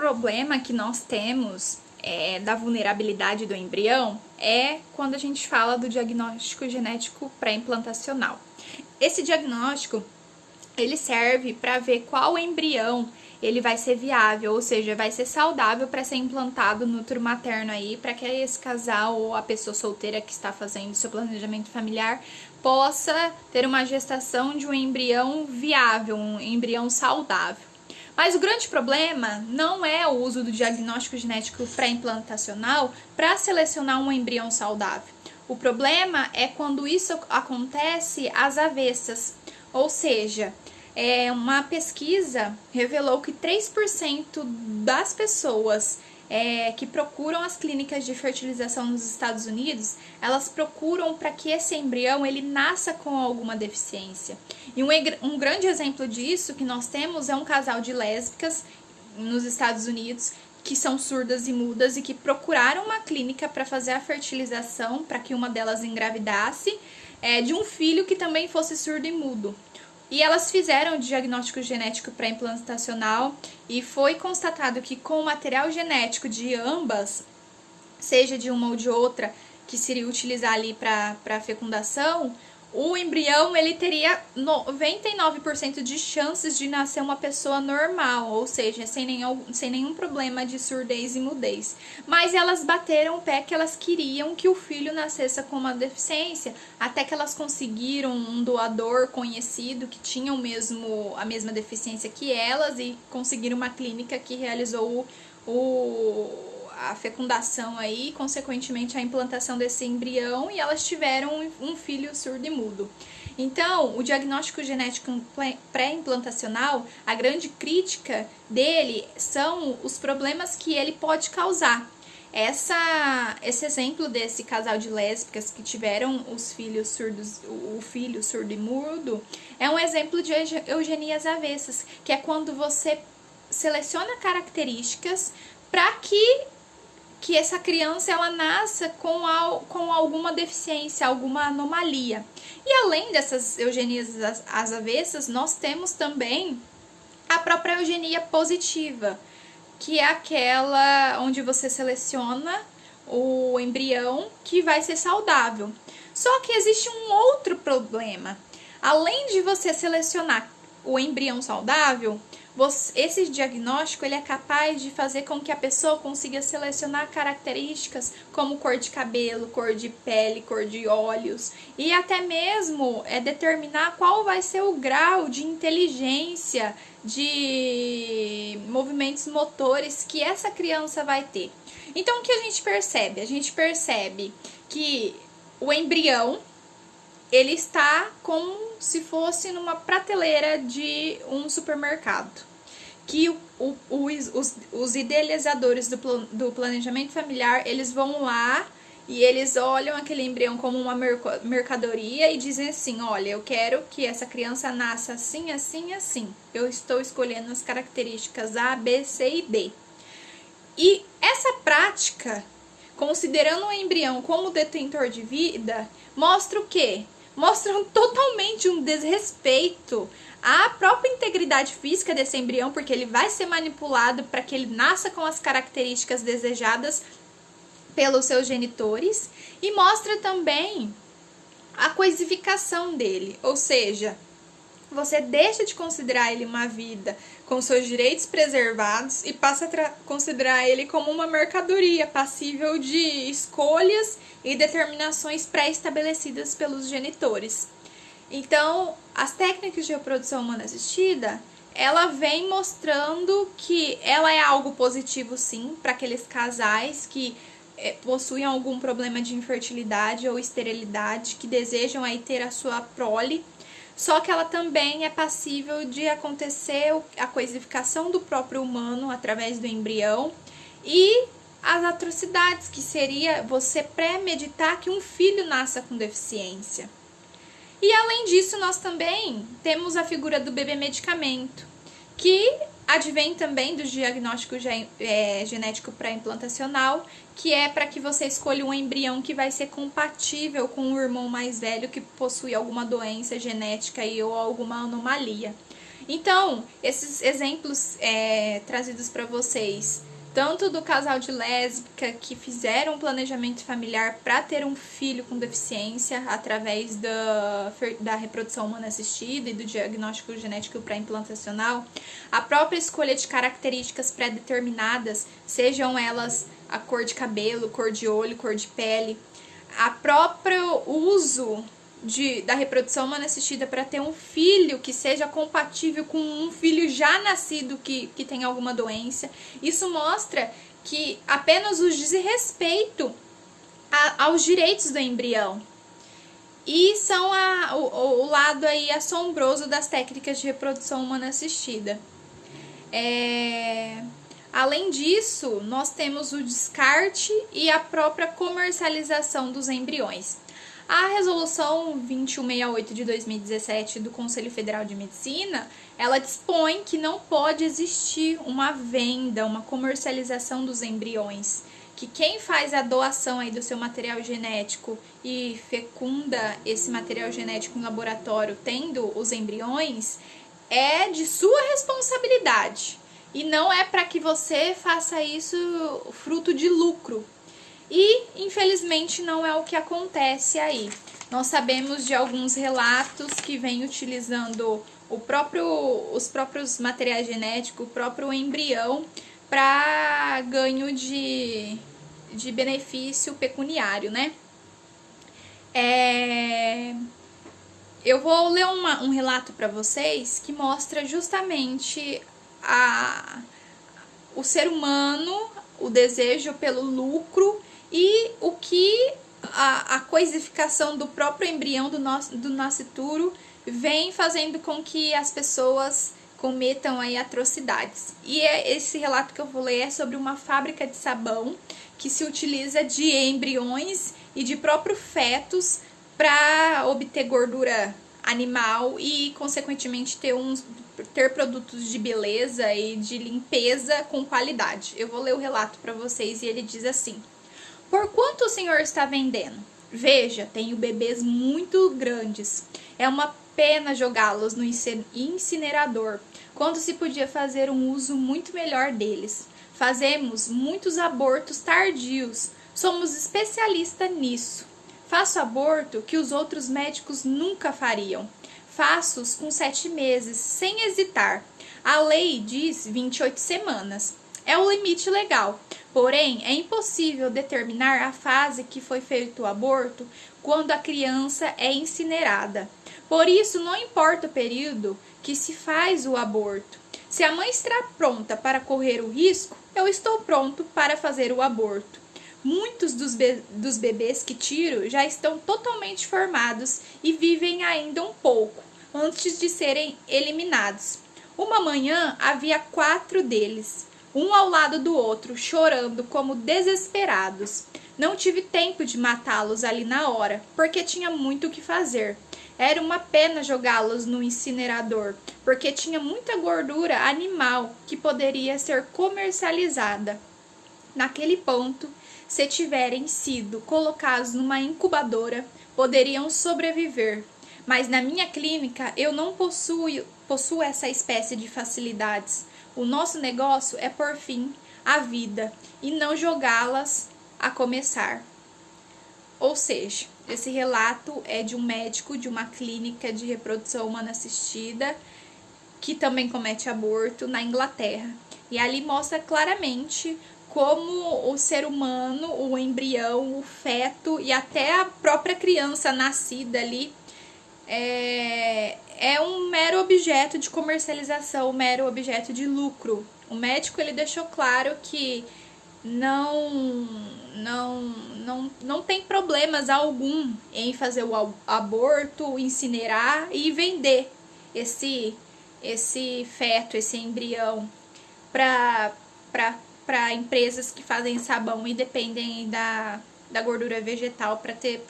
problema que nós temos da vulnerabilidade do embrião é quando a gente fala do diagnóstico genético pré-implantacional. Esse diagnóstico, ele serve para ver qual embrião ele vai ser viável, ou seja, vai ser saudável para ser implantado no útero materno aí, para que esse casal ou a pessoa solteira que está fazendo seu planejamento familiar possa ter uma gestação de um embrião viável, um embrião saudável. Mas o grande problema não é o uso do diagnóstico genético pré-implantacional para selecionar um embrião saudável. O problema é quando isso acontece às avessas, ou seja, uma pesquisa revelou que 3% das pessoas que procuram as clínicas de fertilização nos Estados Unidos, elas procuram para que esse embrião ele nasça com alguma deficiência. E um grande exemplo disso que nós temos é um casal de lésbicas nos Estados Unidos que são surdas e mudas e que procuraram uma clínica para fazer a fertilização para que uma delas engravidasse de um filho que também fosse surdo e mudo. E elas fizeram o diagnóstico genético pré-implantacional e foi constatado que com o material genético de ambas, seja de uma ou de outra, que seria utilizar ali para fecundação, o embrião ele teria 99% de chances de nascer uma pessoa normal, ou seja, sem nenhum problema de surdez e mudez. Mas elas bateram o pé que elas queriam que o filho nascesse com uma deficiência, até que elas conseguiram um doador conhecido que tinha a mesma deficiência que elas e conseguiram uma clínica que realizou a fecundação aí, consequentemente a implantação desse embrião, e elas tiveram um filho surdo e mudo. Então, o diagnóstico genético pré-implantacional, a grande crítica dele são os problemas que ele pode causar. Esse exemplo desse casal de lésbicas que tiveram os filhos surdos, o filho surdo e mudo, é um exemplo de eugenia às avessas, que é quando você seleciona características para que essa criança ela nasça com alguma deficiência, alguma anomalia. E além dessas eugenias às avessas, nós temos também a própria eugenia positiva, que é aquela onde você seleciona o embrião que vai ser saudável. Só que existe um outro problema. Além de você selecionar o embrião saudável, esse diagnóstico ele é capaz de fazer com que a pessoa consiga selecionar características como cor de cabelo, cor de pele, cor de olhos e até mesmo determinar qual vai ser o grau de inteligência, de movimentos motores que essa criança vai ter. Então, o que a gente percebe? A gente percebe que o embrião ele está como se fosse numa prateleira de um supermercado. Que os idealizadores do planejamento familiar, eles vão lá e eles olham aquele embrião como uma mercadoria e dizem assim, olha, eu quero que essa criança nasça assim, assim, assim. Eu estou escolhendo as características A, B, C e D. E essa prática, considerando o embrião como detentor de vida, mostra o quê? Mostram totalmente um desrespeito à própria integridade física desse embrião, porque ele vai ser manipulado para que ele nasça com as características desejadas pelos seus genitores, e mostra também a coisificação dele, ou seja, você deixa de considerar ele uma vida com seus direitos preservados e passa a considerar ele como uma mercadoria passível de escolhas e determinações pré-estabelecidas pelos genitores. Então, as técnicas de reprodução humana assistida, ela vem mostrando que ela é algo positivo sim para aqueles casais que possuem algum problema de infertilidade ou esterilidade, que desejam aí ter a sua prole. Só que ela também é passível de acontecer a coisificação do próprio humano através do embrião e as atrocidades, que seria você premeditar que um filho nasça com deficiência. E além disso, nós também temos a figura do bebê medicamento, que advém também do diagnóstico genético pré-implantacional, que é para que você escolha um embrião que vai ser compatível com o irmão mais velho que possui alguma doença genética ou alguma anomalia. Então, esses exemplos trazidos para vocês, tanto do casal de lésbica que fizeram um planejamento familiar para ter um filho com deficiência através da reprodução humana assistida e do diagnóstico genético pré-implantacional, a própria escolha de características pré-determinadas, sejam elas a cor de cabelo, cor de olho, cor de pele, a próprio uso da reprodução humana assistida para ter um filho que seja compatível com um filho já nascido que tem alguma doença. Isso mostra que apenas o desrespeito aos direitos do embrião. E são o lado aí assombroso das técnicas de reprodução humana assistida. Além disso, nós temos o descarte e a própria comercialização dos embriões. A resolução 2168 de 2017 do Conselho Federal de Medicina, ela dispõe que não pode existir uma venda, uma comercialização dos embriões, que quem faz a doação aí do seu material genético e fecunda esse material genético em laboratório tendo os embriões, é de sua responsabilidade. E não é para que você faça isso fruto de lucro. E, infelizmente, não é o que acontece aí. Nós sabemos de alguns relatos que vêm utilizando os próprios materiais genéticos, o próprio embrião, para ganho de benefício pecuniário, né? Eu vou ler um relato para vocês que mostra justamente o ser humano, o desejo pelo lucro e o que a coisificação do próprio embrião do nascituro vem fazendo com que as pessoas cometam aí atrocidades. E esse relato que eu vou ler é sobre uma fábrica de sabão que se utiliza de embriões e de próprios fetos para obter gordura animal e, consequentemente, ter produtos de beleza e de limpeza com qualidade. Eu vou ler o relato para vocês e ele diz assim: por quanto o senhor está vendendo? Veja, tenho bebês muito grandes. É uma pena jogá-los no incinerador, quando se podia fazer um uso muito melhor deles. Fazemos muitos abortos tardios. Somos especialistas nisso. Faço aborto que os outros médicos nunca fariam. Faço-os com 7 meses, sem hesitar. A lei diz 28 semanas. É o limite legal. Porém, é impossível determinar a fase que foi feito o aborto quando a criança é incinerada. Por isso, não importa o período que se faz o aborto. Se a mãe está pronta para correr o risco, eu estou pronto para fazer o aborto. Muitos dos bebês que tiro já estão totalmente formados e vivem ainda um pouco antes de serem eliminados. Uma manhã havia 4 deles, um ao lado do outro, chorando como desesperados. Não tive tempo de matá-los ali na hora, porque tinha muito o que fazer. Era uma pena jogá-los no incinerador, porque tinha muita gordura animal que poderia ser comercializada. Naquele ponto, se tiverem sido colocados numa incubadora, poderiam sobreviver. Mas na minha clínica eu não possuo essa espécie de facilidades. O nosso negócio é pôr fim à vida e não jogá-las a começar. Ou seja, esse relato é de um médico de uma clínica de reprodução humana assistida que também comete aborto na Inglaterra. E ali mostra claramente como o ser humano, o embrião, o feto e até a própria criança nascida ali é um mero objeto de comercialização, um mero objeto de lucro. O médico ele deixou claro que não tem problemas algum em fazer o aborto, incinerar e vender esse feto, esse embrião para empresas que fazem sabão e dependem da gordura vegetal para ter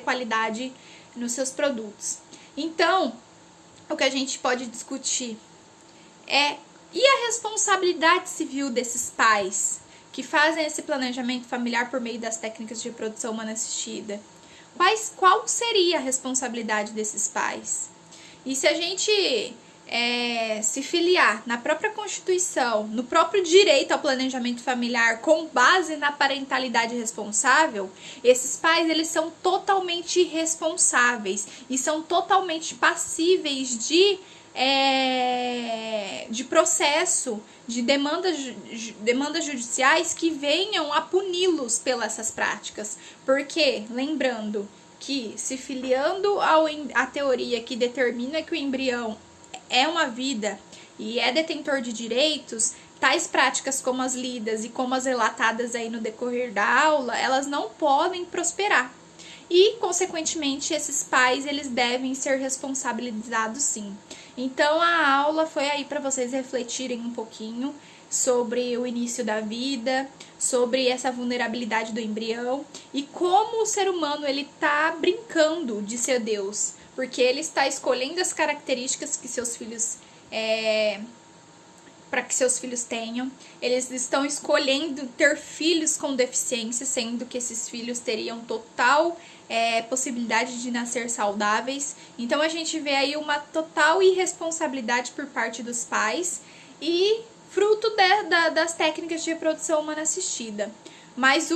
qualidade nos seus produtos. Então, o que a gente pode discutir e a responsabilidade civil desses pais que fazem esse planejamento familiar por meio das técnicas de reprodução humana assistida? Qual seria a responsabilidade desses pais? E se a gente se filiar na própria Constituição, no próprio direito ao planejamento familiar com base na parentalidade responsável, esses pais eles são totalmente irresponsáveis e são totalmente passíveis de processo, de demandas judiciais que venham a puni-los pelas essas práticas. Porque, lembrando que se filiando à teoria que determina que o embrião é uma vida e é detentor de direitos, tais práticas como as lidas e como as relatadas aí no decorrer da aula, elas não podem prosperar. E, consequentemente, esses pais, eles devem ser responsabilizados sim. Então, a aula foi aí para vocês refletirem um pouquinho sobre o início da vida, sobre essa vulnerabilidade do embrião e como o ser humano ele tá brincando de ser Deus, porque ele está escolhendo as características que seus filhos para que seus filhos tenham. Eles estão escolhendo ter filhos com deficiência, sendo que esses filhos teriam total possibilidade de nascer saudáveis. Então a gente vê aí uma total irresponsabilidade por parte dos pais e fruto das técnicas de reprodução humana assistida. Mas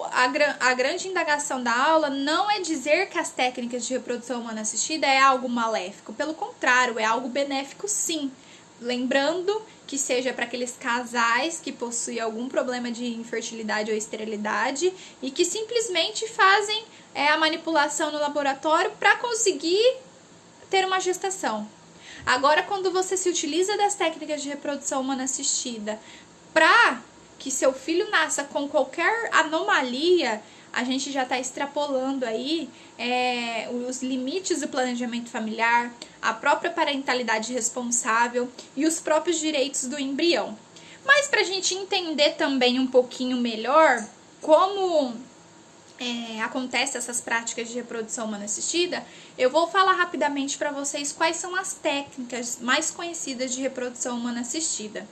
a grande indagação da aula não é dizer que as técnicas de reprodução humana assistida é algo maléfico. Pelo contrário, é algo benéfico sim. Lembrando que seja para aqueles casais que possuem algum problema de infertilidade ou esterilidade e que simplesmente fazem a manipulação no laboratório para conseguir ter uma gestação. Agora, quando você se utiliza das técnicas de reprodução humana assistida para que seu filho nasça com qualquer anomalia, a gente já está extrapolando aí os limites do planejamento familiar, a própria parentalidade responsável e os próprios direitos do embrião. Mas para a gente entender também um pouquinho melhor como acontecem essas práticas de reprodução humana assistida, eu vou falar rapidamente para vocês quais são as técnicas mais conhecidas de reprodução humana assistida.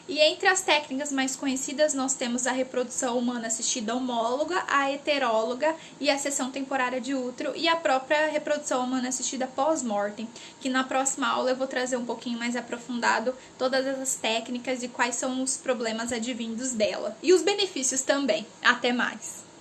E entre as técnicas mais conhecidas, nós temos a reprodução humana assistida homóloga, a heteróloga e a seção temporária de útero e a própria reprodução humana assistida pós-mortem, que na próxima aula eu vou trazer um pouquinho mais aprofundado todas essas técnicas e quais são os problemas advindos dela. E os benefícios também. Até mais!